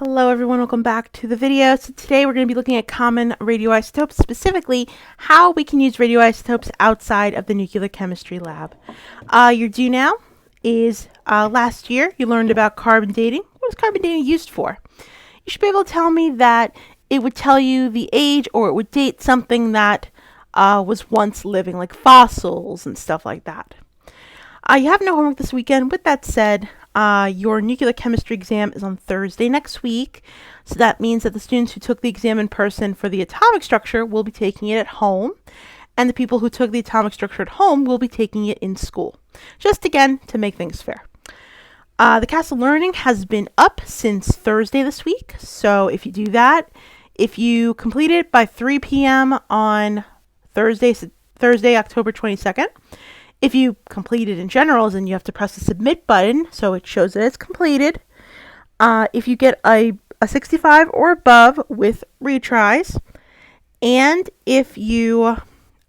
Hello everyone, welcome back to the video. So today we're going to be looking at common radioisotopes, specifically how we can use radioisotopes outside of the nuclear chemistry lab. Your due now is last year you learned about carbon dating. What is carbon dating used for? You should be able to tell me that it would tell you the age or it would date something that was once living, like fossils and stuff like that. You have no homework this weekend. With that said, your nuclear chemistry exam is on Thursday next week. So that means that the students who took the exam in person for the atomic structure will be taking it at home. And the people who took the atomic structure at home will be taking it in school. Just again, to make things fair. The CAS of Learning has been up since Thursday this week. So if you do that, if you complete it by 3 p.m. on Thursday, October 22nd, if you complete it in general, then you have to press the submit button so it shows that it's completed. If you get a 65 or above with retries, and if you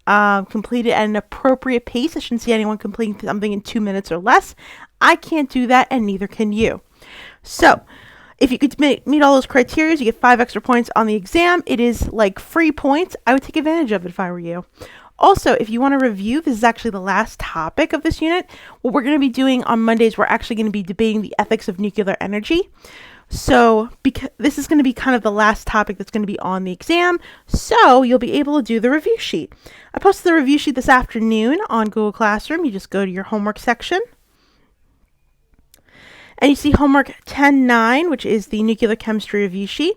complete it at an appropriate pace, I shouldn't see anyone completing something in 2 minutes or less. I can't do that, and neither can you. So if you could meet all those criteria, you get 5 extra points on the exam. It is like free points. I would take advantage of it if I were you. Also, if you want to review, this is actually the last topic of this unit. What we're going to be doing on Mondays, we're actually going to be debating the ethics of nuclear energy. So this is going to be kind of the last topic that's going to be on the exam, so you'll be able to do the review sheet. I posted the review sheet this afternoon on Google Classroom. You just go to your homework section, and you see homework 10.9, which is the nuclear chemistry review sheet.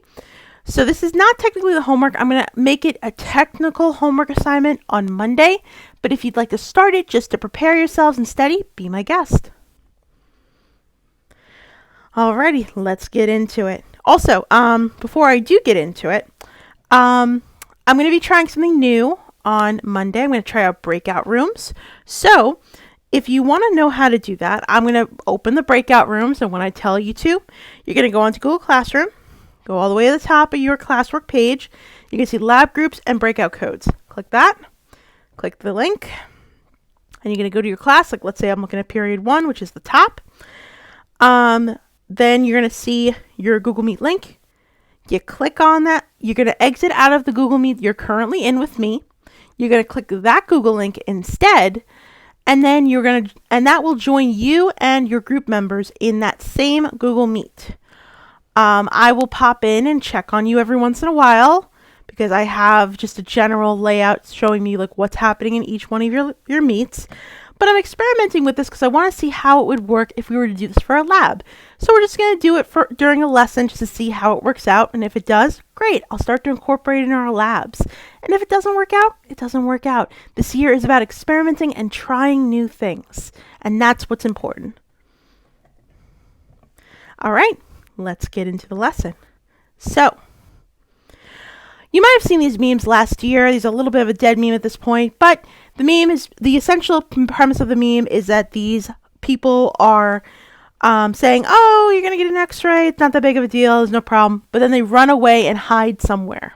So this is not technically the homework. I'm going to make it a technical homework assignment on Monday. But if you'd like to start it just to prepare yourselves and study, be my guest. Alrighty, let's get into it. Also, before I do get into it, I'm going to be trying something new on Monday. I'm going to try out breakout rooms. So if you want to know how to do that, I'm going to open the breakout rooms. And when I tell you to, you're going to go onto Google Classroom. Go all the way to the top of your classwork page. You can see lab groups and breakout codes. Click that. Click the link. And you're going to go to your class. Like let's say I'm looking at period 1, which is the top. Then you're going to see your Google Meet link. You click on that. You're going to exit out of the Google Meet you're currently in with me. You're going to click that Google link instead. And then that will join you and your group members in that same Google Meet. I will pop in and check on you every once in a while because I have just a general layout showing me like what's happening in each one of your meets. But I'm experimenting with this because I want to see how it would work if we were to do this for a lab. So we're just going to do it during a lesson just to see how it works out. And if it does, great. I'll start to incorporate it in our labs. And if it doesn't work out, it doesn't work out. This year is about experimenting and trying new things. And that's what's important. All right. Let's get into the lesson. So, you might have seen these memes last year. These are a little bit of a dead meme at this point, but the essential premise of the meme is that these people are saying, oh, you're going to get an x-ray. It's not that big of a deal. There's no problem. But then they run away and hide somewhere.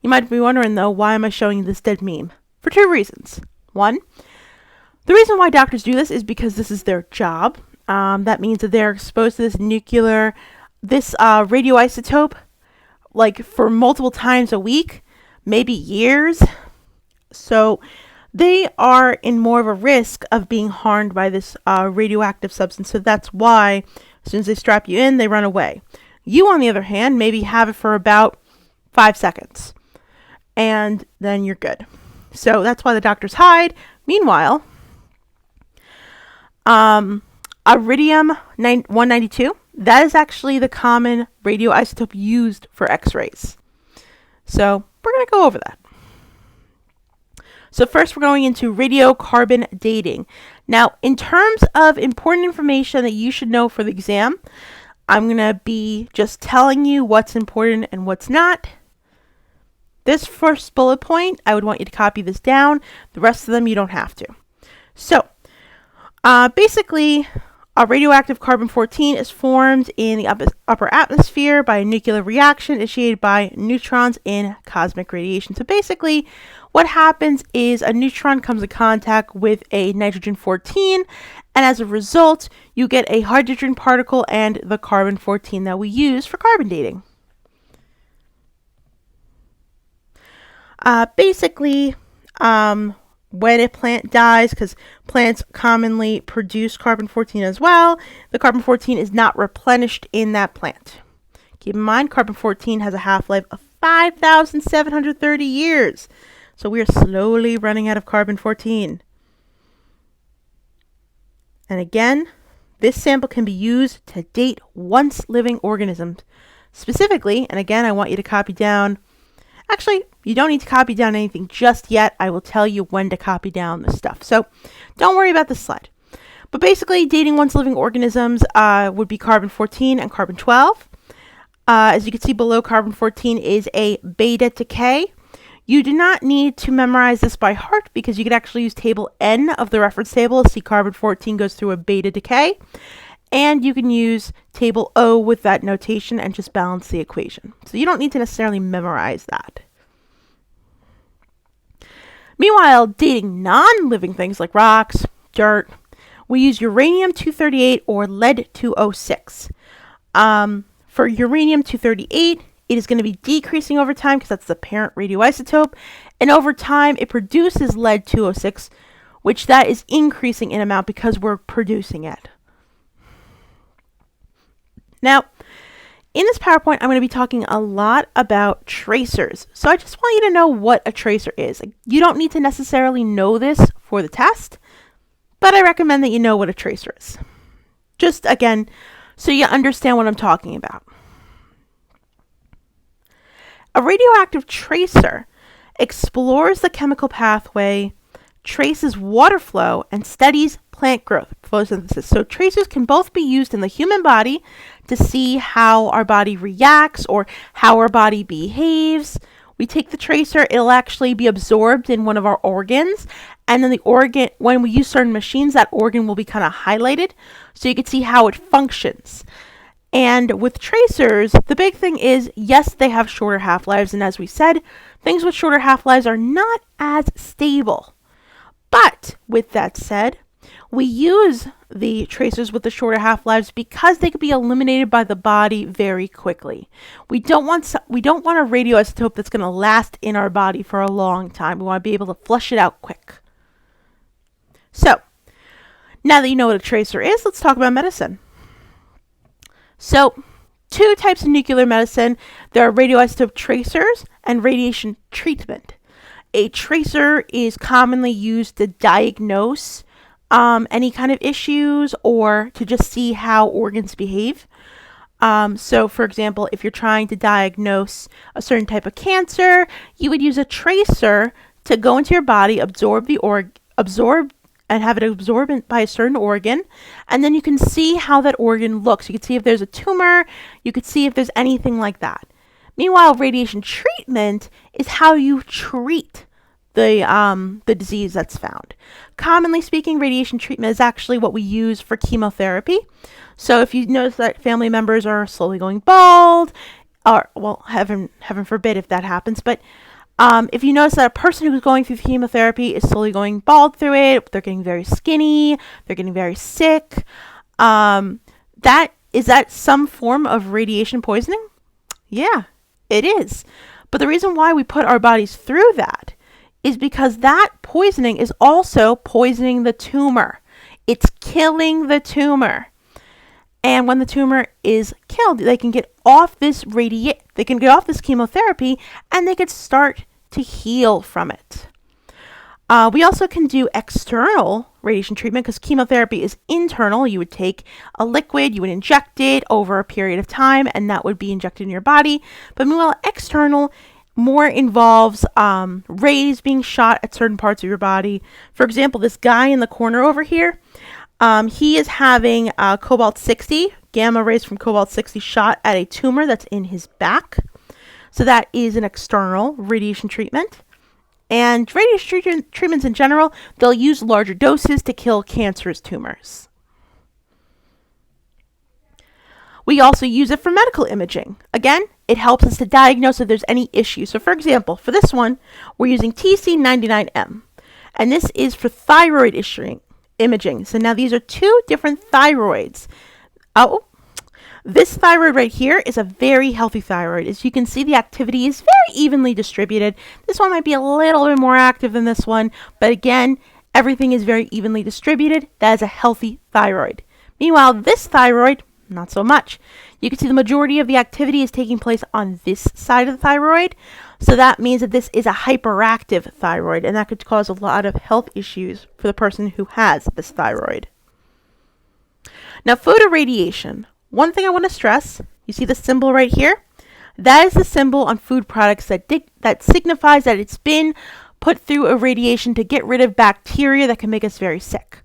You might be wondering, though, why am I showing you this dead meme? For 2 reasons. 1, the reason why doctors do this is because this is their job. That means that they're exposed to this radioisotope, like for multiple times a week, maybe years. So they are in more of a risk of being harmed by this radioactive substance. So that's why as soon as they strap you in, they run away. You, on the other hand, maybe have it for about 5 seconds and then you're good. So that's why the doctors hide. Meanwhile, Iridium-192, that is actually the common radioisotope used for X-rays. So we're going to go over that. So first we're going into radiocarbon dating. Now, in terms of important information that you should know for the exam, I'm going to be just telling you what's important and what's not. This first bullet point, I would want you to copy this down. The rest of them you don't have to. So, basically, Radioactive carbon-14 is formed in the upper atmosphere by a nuclear reaction initiated by neutrons in cosmic radiation. So basically, what happens is a neutron comes in contact with a nitrogen-14, and as a result, you get a hydrogen particle and the carbon-14 that we use for carbon dating. Basically, when a plant dies, because plants commonly produce carbon-14 as well, the carbon-14 is not replenished in that plant. Keep in mind, carbon-14 has a half-life of 5,730 years. So we are slowly running out of carbon-14. And again, this sample can be used to date once living organisms. Specifically, and again, I want you to copy down. Actually, you don't need to copy down anything just yet. I will tell you when to copy down the stuff. So don't worry about the slide. But basically, dating once living organisms would be carbon-14 and carbon-12. As you can see below, carbon-14 is a beta decay. You do not need to memorize this by heart because you could actually use table N of the reference table to see carbon-14 goes through a beta decay. And you can use table O with that notation and just balance the equation. So you don't need to necessarily memorize that. Meanwhile, dating non-living things like rocks, dirt, we use uranium-238 or lead-206. For uranium-238, it is going to be decreasing over time because that's the parent radioisotope. And over time, it produces lead-206, which that is increasing in amount because we're producing it. Now, in this PowerPoint, I'm going to be talking a lot about tracers. So I just want you to know what a tracer is. You don't need to necessarily know this for the test, but I recommend that you know what a tracer is. Just, again, so you understand what I'm talking about. A radioactive tracer explores the chemical pathway, traces water flow, and studies plant growth, photosynthesis. So tracers can both be used in the human body to see how our body reacts or how our body behaves. We take the tracer, it'll actually be absorbed in one of our organs, and then the organ, when we use certain machines, that organ will be kind of highlighted so you can see how it functions. And with tracers, the big thing is, yes, they have shorter half-lives, and as we said, things with shorter half-lives are not as stable. But with that said, we use the tracers with the shorter half-lives because they could be eliminated by the body very quickly. We don't want a radioisotope that's going to last in our body for a long time. We want to be able to flush it out quick. So, now that you know what a tracer is, let's talk about medicine. So, two types of nuclear medicine. There are radioisotope tracers and radiation treatment. A tracer is commonly used to diagnose any kind of issues or to just see how organs behave. So, for example, if you're trying to diagnose a certain type of cancer, you would use a tracer to go into your body, absorb and have it absorbed by a certain organ, and then you can see how that organ looks. You can see if there's a tumor, you could see if there's anything like that. Meanwhile, radiation treatment is how you treat the disease that's found. Commonly speaking, radiation treatment is actually what we use for chemotherapy. So if you notice that family members are slowly going bald, or, well, heaven forbid if that happens, but if you notice that a person who's going through chemotherapy is slowly going bald through it, they're getting very skinny, they're getting very sick, is that some form of radiation poisoning? Yeah, it is. But the reason why we put our bodies through that is because that poisoning is also poisoning the tumor. It's killing the tumor. And when the tumor is killed, they can get off this chemotherapy and they could start to heal from it. We also can do external radiation treatment because chemotherapy is internal. You would take a liquid, you would inject it over a period of time, and that would be injected in your body. But meanwhile, external more involves rays being shot at certain parts of your body. For example, this guy in the corner over here, he is having cobalt-60, gamma rays from cobalt-60 shot at a tumor that's in his back. So that is an external radiation treatment. And radiation treatments in general, they'll use larger doses to kill cancerous tumors. We also use it for medical imaging. Again, it helps us to diagnose if there's any issue. So for example, for this one, we're using TC99M. And this is for thyroid imaging. So now these are two different thyroids. Oh, this thyroid right here is a very healthy thyroid. As you can see, the activity is very evenly distributed. This one might be a little bit more active than this one, but again, everything is very evenly distributed. That is a healthy thyroid. Meanwhile, this thyroid, not so much. You can see the majority of the activity is taking place on this side of the thyroid. So that means that this is a hyperactive thyroid, and that could cause a lot of health issues for the person who has this thyroid. Now, photoradiation. One thing I want to stress, you see the symbol right here? That is the symbol on food products that signifies that it's been put through irradiation to get rid of bacteria that can make us very sick.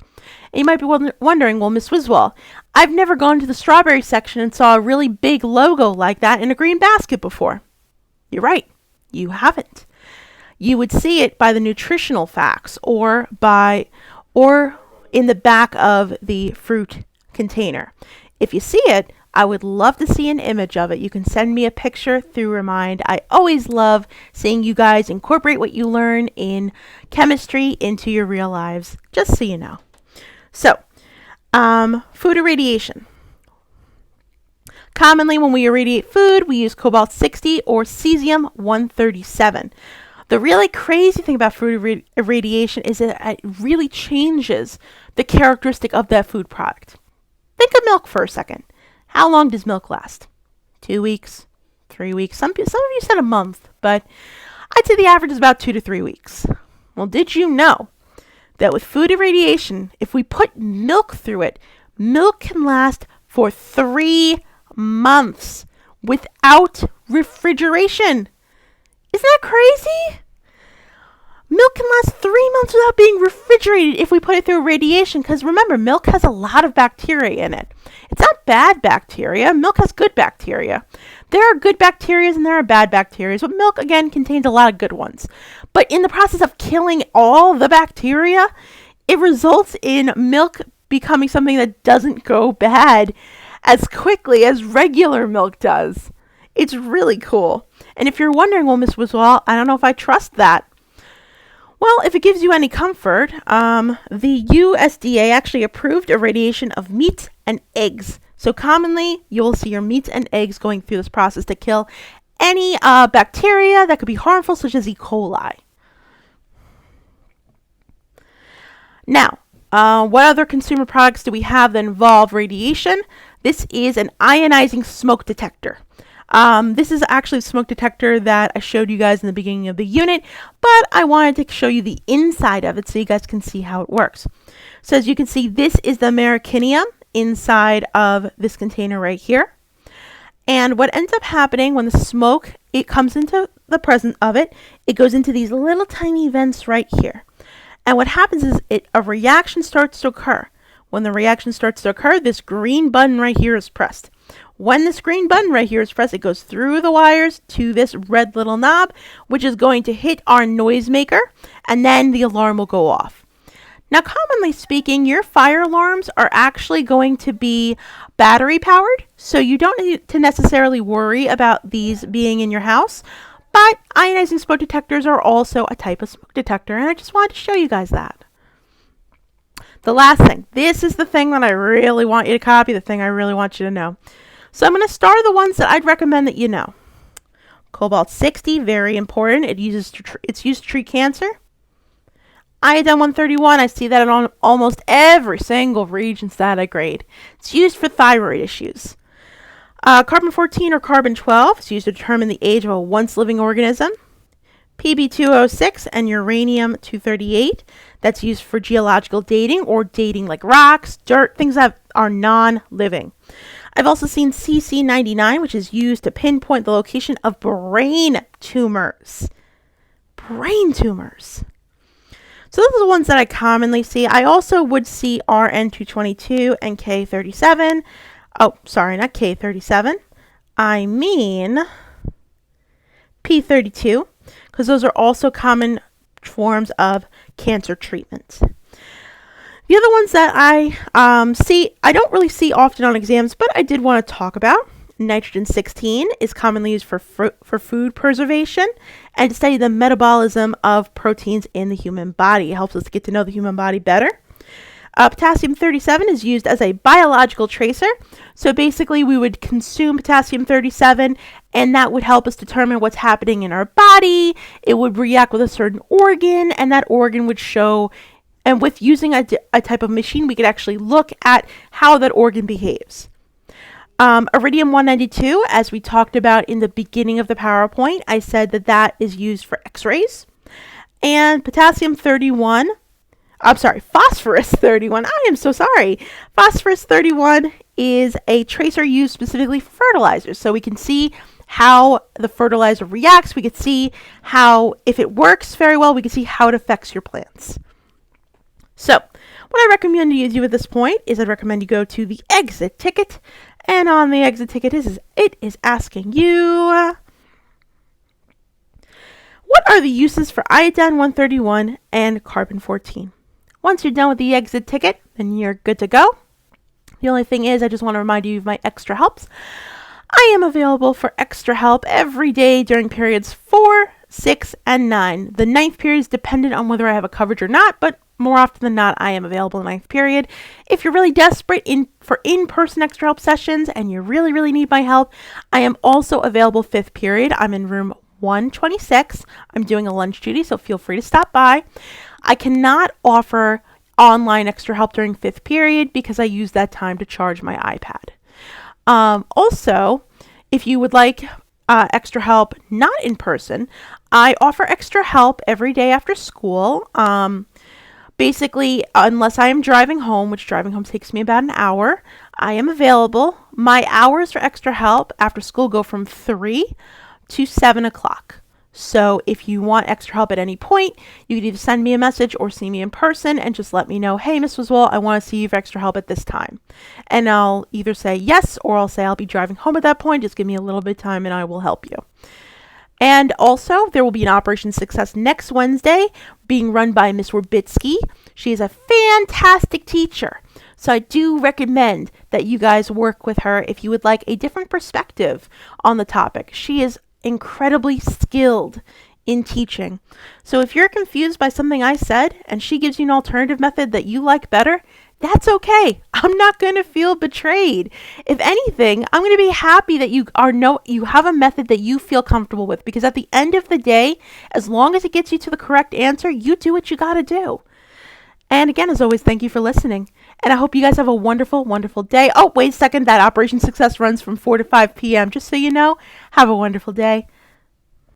And you might be wondering, well, Miss Wiswall, I've never gone to the strawberry section and saw a really big logo like that in a green basket before. You're right, you haven't. You would see it by the nutritional facts or in the back of the fruit container. If you see it, I would love to see an image of it. You can send me a picture through Remind. I always love seeing you guys incorporate what you learn in chemistry into your real lives, just so you know. So, food irradiation. Commonly, when we irradiate food, we use cobalt-60 or cesium-137. The really crazy thing about food irradiation is that it really changes the characteristic of that food product. Think of milk for a second. How long does milk last? 2 weeks? 3 weeks? Some of you said a month, but I'd say the average is about 2 to 3 weeks. Well, did you know that with food irradiation, if we put milk through it, milk can last for 3 months without refrigeration? Isn't that crazy? Milk can last 3 months without being refrigerated if we put it through radiation, because remember, milk has a lot of bacteria in it. It's not bad bacteria. Milk has good bacteria. There are good bacteria and there are bad bacteria, but milk, again, contains a lot of good ones. But in the process of killing all the bacteria, it results in milk becoming something that doesn't go bad as quickly as regular milk does. It's really cool. And if you're wondering, well, Miss Wiswall, I don't know if I trust that. Well, if it gives you any comfort, the USDA actually approved irradiation of meat and eggs. So commonly, you'll see your meats and eggs going through this process to kill any bacteria that could be harmful, such as E. coli. Now, what other consumer products do we have that involve radiation? This is an ionizing smoke detector. This is actually a smoke detector that I showed you guys in the beginning of the unit, but I wanted to show you the inside of it so you guys can see how it works. So as you can see, this is the americanium inside of this container right here. And what ends up happening when the smoke, it comes into the presence of it, it goes into these little tiny vents right here. And what happens is a reaction starts to occur. When the reaction starts to occur, this green button right here is pressed. When this green button right here is pressed, it goes through the wires to this red little knob, which is going to hit our noisemaker, and then the alarm will go off. Now, commonly speaking, your fire alarms are actually going to be battery powered, so you don't need to necessarily worry about these being in your house, but ionizing smoke detectors are also a type of smoke detector, and I just wanted to show you guys that. The last thing, this is the thing that I really want you to copy, the thing I really want you to know. So I'm going to start the ones that I'd recommend that you know. Cobalt-60, very important. It's used to treat cancer. Iodine-131, I see that on almost every single Regents data grade. It's used for thyroid issues. Carbon-14 or carbon-12 is used to determine the age of a once-living organism. Pb-206 and uranium-238, that's used for geological dating or dating like rocks, dirt, things that are non-living. I've also seen CC99, which is used to pinpoint the location of brain tumors. Brain tumors. So those are the ones that I commonly see. I also would see RN222 and K37. Oh, sorry, not K37. I mean P32, because those are also common forms of cancer treatment. The other ones that I don't really see often on exams, but I did want to talk about. Nitrogen 16 is commonly used for food preservation and to study the metabolism of proteins in the human body. It helps us get to know the human body better. Potassium 37 is used as a biological tracer. So basically, we would consume potassium 37, and that would help us determine what's happening in our body. It would react with a certain organ, and that organ would show. And with using a type of machine, we could actually look at how that organ behaves. Iridium 192, as we talked about in the beginning of the PowerPoint, I said that is used for X-rays. And phosphorus 31. I am so sorry. Phosphorus 31 is a tracer used specifically for fertilizers. So we can see how the fertilizer reacts. We can see how, if it works very well, we can see how it affects your plants. So what I recommend you do at this point is I'd recommend you go to the exit ticket. And on the exit ticket, it is asking you, what are the uses for iodine 131 and carbon 14? Once you're done with the exit ticket, then you're good to go. The only thing is, I just want to remind you of my extra helps. I am available for extra help every day during periods 4, 6, and 9. The 9th period is dependent on whether I have a coverage or not, but more often than not, I am available in the 9th period. If you're really desperate for in-person extra help sessions and you really, really need my help, I am also available 5th period. I'm in room 126. I'm doing a lunch duty, so feel free to stop by. I cannot offer online extra help during 5th period because I use that time to charge my iPad. Also, if you would like extra help not in person, I offer extra help every day after school. Basically, unless I am driving home, which driving home takes me about an hour, I am available. My hours for extra help after school go from 3 to 7 o'clock. So if you want extra help at any point, you can either send me a message or see me in person and just let me know, hey, Miss Wiswell, I want to see you for extra help at this time. And I'll either say yes, or I'll say I'll be driving home at that point. Just give me a little bit of time and I will help you. And also, there will be an Operation Success next Wednesday being run by Miss Warbitsky. She is a fantastic teacher. So I do recommend that you guys work with her if you would like a different perspective on the topic. She is incredibly skilled in teaching. So if you're confused by something I said and she gives you an alternative method that you like better, that's okay. I'm not going to feel betrayed. If anything, I'm going to be happy that you have a method that you feel comfortable with, because at the end of the day, as long as it gets you to the correct answer, you do what you got to do. And again, as always, thank you for listening. And I hope you guys have a wonderful, wonderful day. Oh, wait a second. That Operation Success runs from 4 to 5 p.m. Just so you know, have a wonderful day.